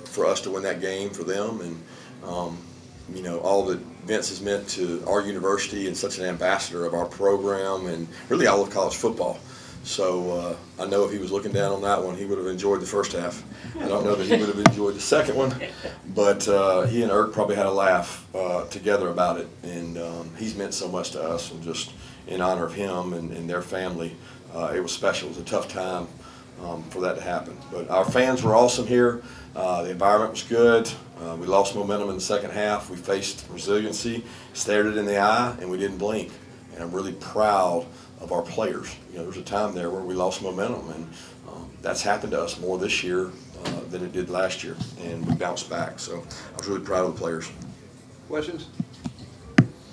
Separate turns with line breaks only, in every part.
for us to win that game for them, and all that Vince has meant to our university and such an ambassador of our program and really all of college football. So I know if he was looking down on that one, he would have enjoyed the first half. I don't know that he would have enjoyed the second one, but he and Irk probably had a laugh together about it, and he's meant so much to us, and just in honor of him and their family, it was special. It was a tough time for that to happen. But our fans were awesome here. The environment was good. We lost momentum in the second half. We faced resiliency, stared it in the eye, and we didn't blink. And I'm really proud of our players. There was a time there where we lost momentum, and that's happened to us more this year than it did last year, and we bounced back. So I was really proud of the players.
Questions?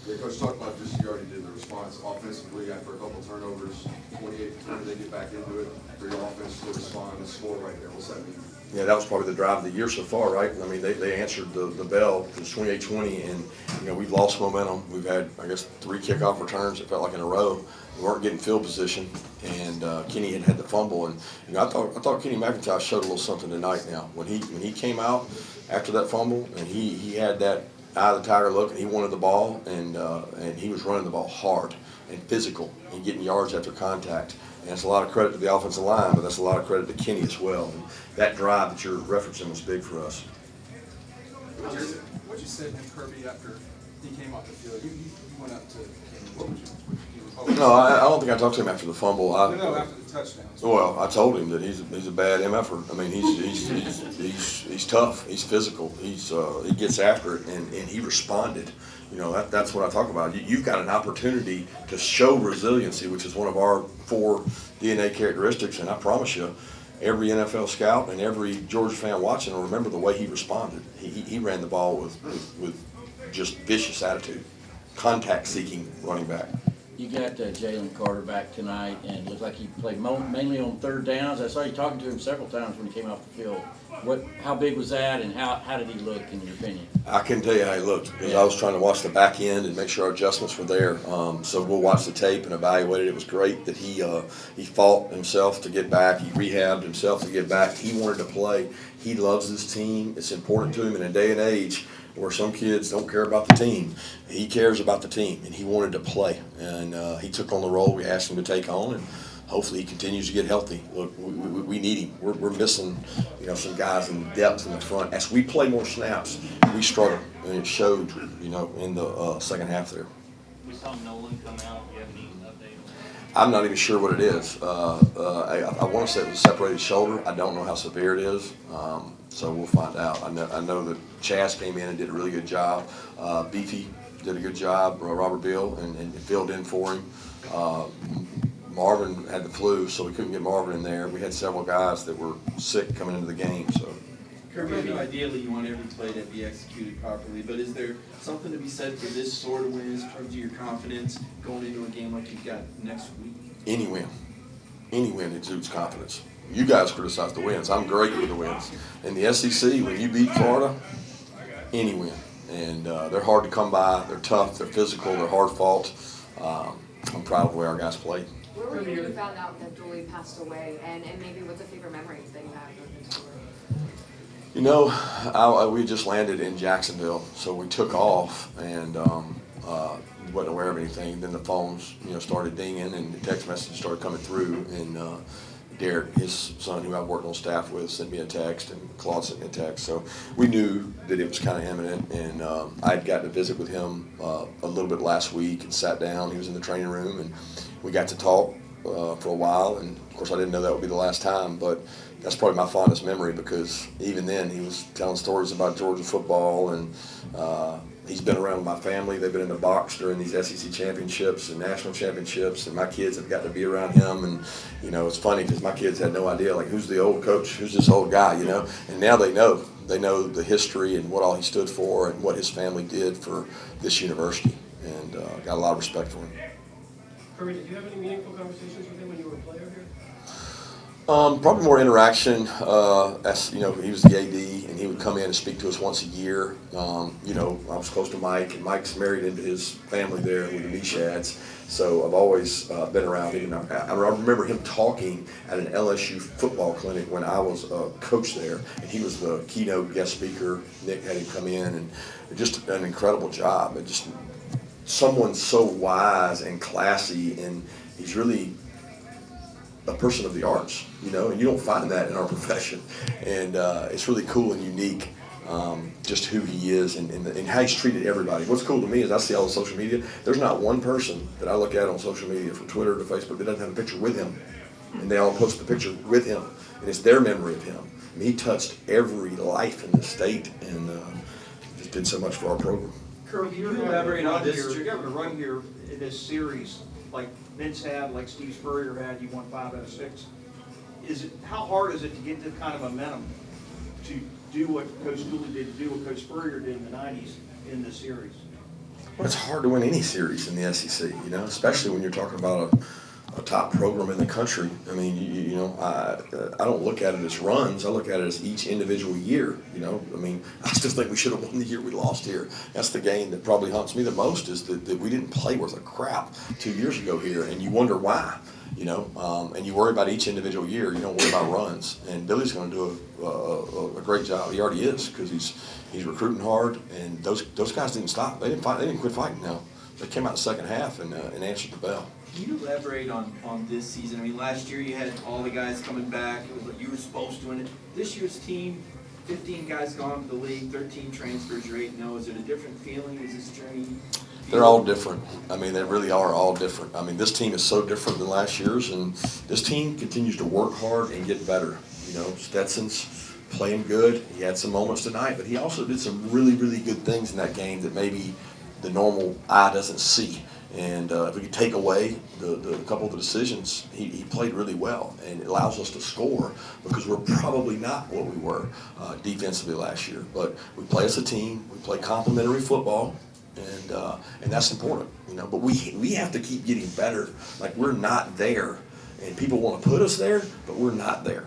Yeah, Coach, talk about this. You already did the response offensively after a couple turnovers. 28-20, they get back into it. For your offense to respond and score right there, what's that mean?
Yeah, that was probably the drive of the year so far, right? I mean, they answered the bell. It was 28-20, and we've lost momentum. We've had, I guess, 3 kickoff returns. It felt like in a row. We weren't getting field position, and Kenny had the fumble. And I thought Kenny McIntosh showed a little something tonight. Now, when he came out after that fumble, and he had that eye of the tiger look, and he wanted the ball, and he was running the ball hard and physical and getting yards after contact. And that's a lot of credit to the offensive line, but that's a lot of credit to Kenny as well. And that drive that you're referencing was big for us.
What you said to Kirby after he came off the field? You went up to Kenny. What would you
No, I don't think I talked to him after the fumble.
No, after the touchdown.
Well, I told him that he's a bad MFer. I mean, he's tough. He's physical. He gets after it, and he responded. That's what I talk about. You've got an opportunity to show resiliency, which is one of our 4 DNA characteristics, and I promise you, every NFL scout and every Georgia fan watching will remember the way he responded. He ran the ball with just vicious attitude, contact-seeking running back.
You got Jalen Carter back tonight, and it looked like he played mainly on third downs. I saw you talking to him several times when he came off the field. How big was that, and how did he look, in your opinion?
I couldn't tell you how he looked, because I was trying to watch the back end and make sure our adjustments were there. So we'll watch the tape and evaluate it. It was great that he fought himself to get back. He rehabbed himself to get back. He wanted to play. He loves this team. It's important to him in a day and age where some kids don't care about the team. He cares about the team, and he wanted to play. And he took on the role we asked him to take on, and hopefully he continues to get healthy. Look, we need him. We're missing, some guys in depth in the front. As we play more snaps, we struggle, and it showed, in the second half there.
We saw Nolan come out. Do you have any update on that?
I'm not even sure what it is. I want to say it was a separated shoulder. I don't know how severe it is, so we'll find out. I know that Chaz came in and did a really good job. Beefy did a good job, Robert Beal, and filled in for him. Marvin had the flu, so we couldn't get Marvin in there. We had several guys that were sick coming into the game. So,
Kirby, ideally you want every play to be executed properly, but is there something to be said for this sort of win in terms of your confidence going into a game like you've got next week?
Any win exudes confidence. You guys criticize the wins. I'm great with the wins. In the SEC, when you beat Florida, any win. And they're hard to come by. They're tough. They're physical. They're hard fought. I'm proud of the way our guys played.
Where were you when you found out that Dooley passed away, and maybe what's a favorite memory that you have of his story?
We just landed in Jacksonville, so we took off and wasn't aware of anything. Then the phones, started dinging, and the text messages started coming through. And Derek, his son, who I worked on staff with, sent me a text, and Claude sent me a text. So we knew that it was kind of imminent, and I'd gotten to visit with him a little bit last week and sat down. He was in the training room, and we got to talk for a while. And of course, I didn't know that would be the last time, but that's probably my fondest memory, because even then he was telling stories about Georgia football, and he's been around my family. They've been in the box during these SEC championships and national championships, and my kids have got to be around him. And it's funny because my kids had no idea, like, who's the old coach, who's this old guy, and now they know the history and what all he stood for and what his family did for this university, and got a lot of respect for him.
Kirby, did you have any meaningful conversations with him when you were a player here?
Probably more interaction. As you know, he was the AD, and he would come in and speak to us once a year. You know, I was close to Mike, and Mike's married into his family there with the Nishads. So I've always been around him. I remember him talking at an LSU football clinic when I was a coach there, and he was the keynote guest speaker. Nick had him come in, and just an incredible job. And just someone so wise and classy, and he's really a person of the arts, you know, and you don't find that in our profession. And it's really cool and unique, just who he is and how he's treated everybody. What's cool to me is I see all the social media. There's not one person that I look at on social media, from Twitter to Facebook, that doesn't have a picture with him. And they all post the picture with him, and it's their memory of him. I mean, he touched every life in the state, and just did so much for our program.
Kirby, you're
elaborate on this?
You're having a run here in this series, like Vince had, like Steve Spurrier had, you won 5 out of 6. How hard is it to get the kind of momentum to do what Coach Dooley did, to do what Coach Spurrier did in the 90s in this series?
Well, it's hard to win any series in the SEC, you know, especially when you're talking about a top program in the country. I mean, you know, I don't look at it as runs. I look at it as each individual year, you know. I mean, I still think we should have won the year we lost here. That's the game that probably haunts me the most, is that we didn't play worth a crap 2 years ago here, and you wonder why, you know. And you worry about each individual year. You don't worry about runs. And Billy's going to do a great job. He already is, because he's recruiting hard, and those guys didn't stop. They didn't fight. They didn't quit fighting. Now they came out in the second half and answered the bell.
Can you elaborate on this season? I mean, last year you had all the guys coming back. It was like you were supposed to win it. This year's team, 15 guys gone to the league, 13 transfers, you're 8-0. Is it a different feeling? Is this journey?
They're all different. I mean, they really are all different. I mean, this team is so different than last year's, and this team continues to work hard and get better. You know, Stetson's playing good. He had some moments tonight, but he also did some really, really good things in that game that maybe the normal eye doesn't see. And if we could take away the couple of the decisions, he played really well, and it allows us to score, because we're probably not what we were defensively last year. But we play as a team, we play complementary football, and that's important, you know. But we have to keep getting better. Like, we're not there, and people want to put us there, but we're not there.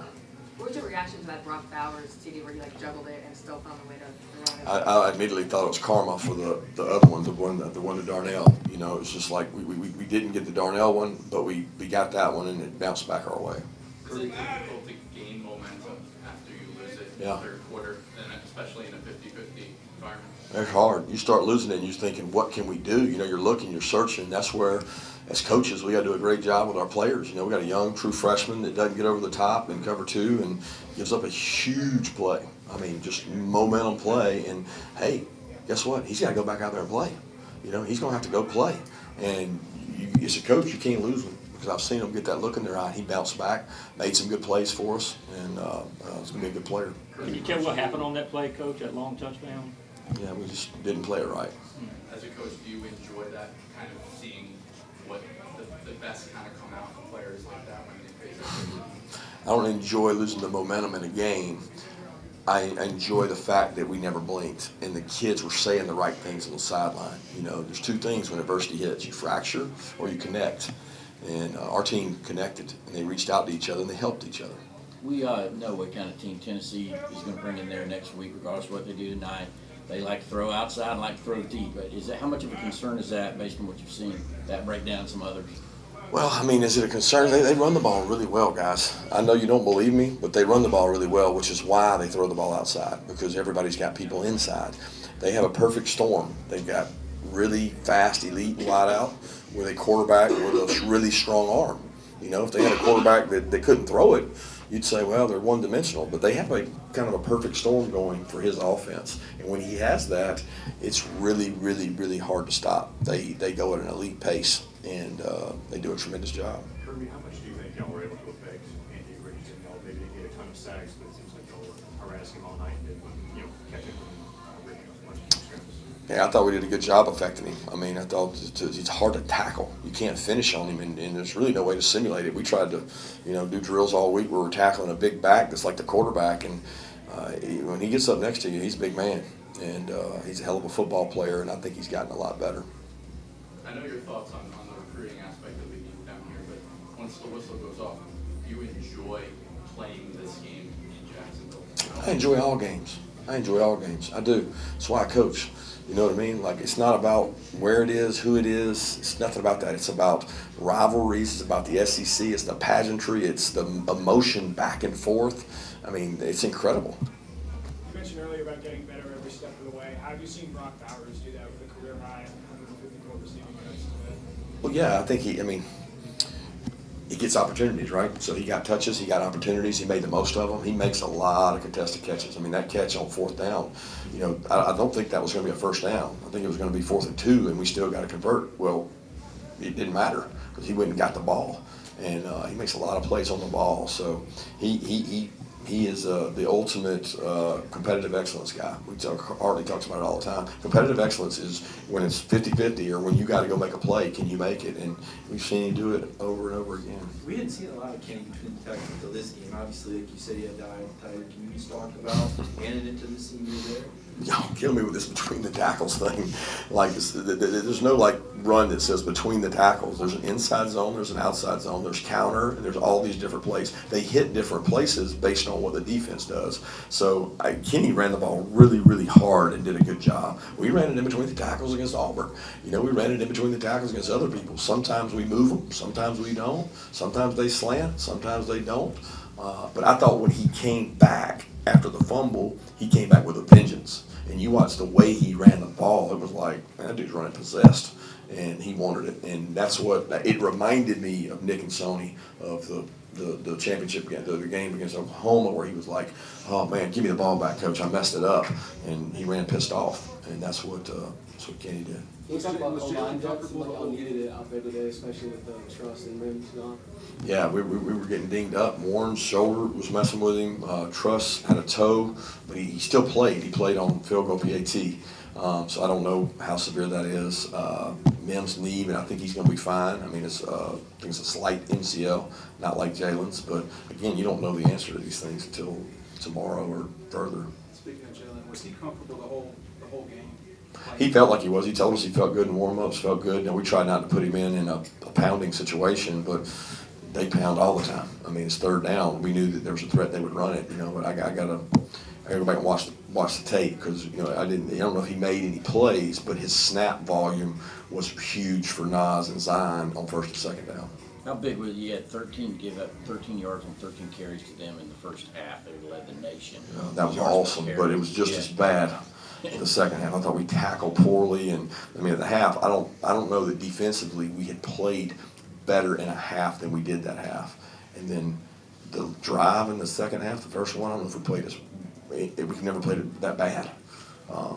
What was your reaction to that Brock Bowers TD where you like juggled it and still found a way to run it?
I immediately thought it was karma for the other one, the one to Darnell. You know, it's just like we didn't get the Darnell one, but we got that one, and it bounced back our way.
Is it difficult to gain momentum after you lose it in the third quarter, and especially in a 50-50 environment?
It's hard. You start losing it, and you're thinking, what can we do? You know, you're looking, you're searching. That's where, as coaches, we got to do a great job with our players. You know, we got a young, true freshman that doesn't get over the top in cover 2 and gives up a huge play. I mean, just momentum play. And, hey, guess what? He's got to go back out there and play. You know, he's going to have to go play. And as a coach, you can't lose him, because I've seen him get that look in their eye. He bounced back, made some good plays for us, and he's going to be a good player.
Can you tell what happened on that play, Coach, that long touchdown?
Yeah, we just didn't play it right.
As a coach, do you enjoy that, kind of seeing what the best kind of come out from players like that when they face it?
I don't enjoy losing the momentum in a game. I enjoy the fact that we never blinked, and the kids were saying the right things on the sideline. You know, there's 2 things when adversity hits: you fracture or you connect. And our team connected, and they reached out to each other, and they helped each other.
We know what kind of team Tennessee is going to bring in there next week, regardless of what they do tonight. They like to throw outside and like to throw deep. But how much of a concern is that, based on what you've seen, that break down some others?
Well, I mean, is it a concern? They run the ball really well, guys. I know you don't believe me, but they run the ball really well, which is why they throw the ball outside, because everybody's got people inside. They have a perfect storm. They've got really fast, elite wideout with a quarterback with a really strong arm. You know, if they had a quarterback that they couldn't throw it, you'd say, well, they're one-dimensional. But they have a kind of a perfect storm going for his offense. And when he has that, it's really, really, really hard to stop. They go at an elite pace, and they do a tremendous job.
Kirby, how much do you think y'all were able to affect Andy Richardson? Y'all maybe didn't get a ton of sacks, but it seems like y'all were harassing him all night and didn't, catch him from Ringo as much as you.
Yeah, I thought we did a good job affecting him. I mean, I thought it's hard to tackle. You can't finish on him, and there's really no way to simulate it. We tried to, do drills all week where we're tackling a big back that's like the quarterback, and when he gets up next to you, he's a big man, and he's a hell of a football player, and I think he's gotten a lot better.
I know your thoughts on the recruiting aspect of the game down here, but once the whistle goes off, do you enjoy playing this game in Jacksonville?
I enjoy all games. I do. That's why I coach. You know what I mean? Like, it's not about where it is, who it is. It's nothing about that. It's about rivalries. It's about the SEC. It's the pageantry. It's the emotion back and forth. I mean, it's incredible.
You mentioned earlier about getting better every step of the way. How have you seen Brock Bowers do that with a career high 154 receiving yards today?
Well, yeah, I think he gets opportunities, right? So he got touches, he got opportunities, he made the most of them. He makes a lot of contested catches. I mean, that catch on 4th down, I don't think that was going to be a first down. I think it was going to be 4th and 2, and we still got to convert. Well, it didn't matter because he went and got the ball, and he makes a lot of plays on the ball. So he is the ultimate competitive excellence guy. Hartley talks about it all the time. Competitive excellence is when it's 50-50 or when you got to go make a play, can you make it? And we've seen him do it over and over again.
We didn't see a lot of Kenny between the tackles until this game. Obviously, like you said, he had died. Tyler, can you just talk about handing it to the senior there?
Y'all kill me with this between the tackles thing. Like, there's no run that says between the tackles. There's an inside zone, there's an outside zone, there's counter, and there's all these different plays. They hit different places based on what the defense does. So Kenny ran the ball really, really hard and did a good job. We ran it in between the tackles against Auburn. We ran it in between the tackles against other people. Sometimes we move them, sometimes we don't. Sometimes they slant, sometimes they don't. But I thought when he came back after the fumble, he came back with a vengeance. And you watch the way he ran the ball, it was like, man, that dude's running possessed. And he wanted it. And that's what, it reminded me of Nick and Sony of the championship game, the game against Oklahoma, where he was like, oh man, give me the ball back, coach, I messed it up. And he ran pissed off. And that's what Kenny did.
Can we talk about O-line depth, like how needed it out there today, especially with the Truss and Mims gone?
Yeah, we were getting dinged up. Warren's shoulder was messing with him. Truss had a toe, but he still played. He played on field goal PAT. So I don't know how severe that is. Mims' knee, and I think he's going to be fine. I mean, I think it's a slight MCL, not like Jalen's. But again, you don't know the answer to these things until tomorrow or further.
Speaking of Jalen, was he comfortable the whole game?
He felt like he was. He told us he felt good in warm-ups, felt good. And we tried not to put him in a pounding situation, but they pound all the time. I mean, it's 3rd down. We knew that there was a threat they would run it, but I got to go back and watch the tape because, I don't know if he made any plays, but his snap volume was huge for Nas and Zion on 1st and 2nd down.
How big was he? Had 13 give up 13 yards on 13 carries to them in the first half. They led the nation.
That was awesome, but it was just as bad in the second half. I thought we tackled poorly, and at the half, I don't know that defensively we had played better in a half than we did that half. And then the drive in the second half, the first one, I don't know if we played we've never played it that bad.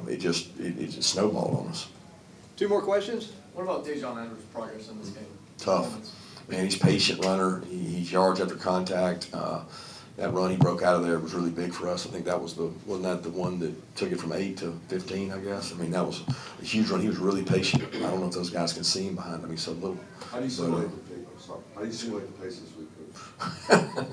It just snowballed on us.
2 more questions?
What about Dejon Andrews' progress in this game?
Tough. Man, he's a patient runner. He's yards after contact. That run he broke out of there was really big for us. I think that was wasn't that the one that took it from 8 to 15, I guess? I mean, that was a huge run. He was really patient. I don't know if those guys can see him behind him. He's so little.
How do you simulate the pace this week, Coach?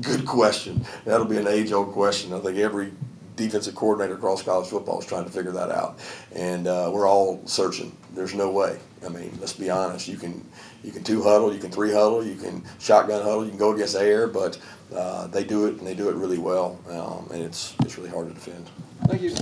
Good question. That'll be an age-old question. I think every defensive coordinator across college football is trying to figure that out. And we're all searching. There's no way. I mean, let's be honest. You can 2 huddle, you can 3 huddle, you can shotgun huddle, you can go against air, but they do it, and they do it really well. And it's really hard to defend.
Thank you.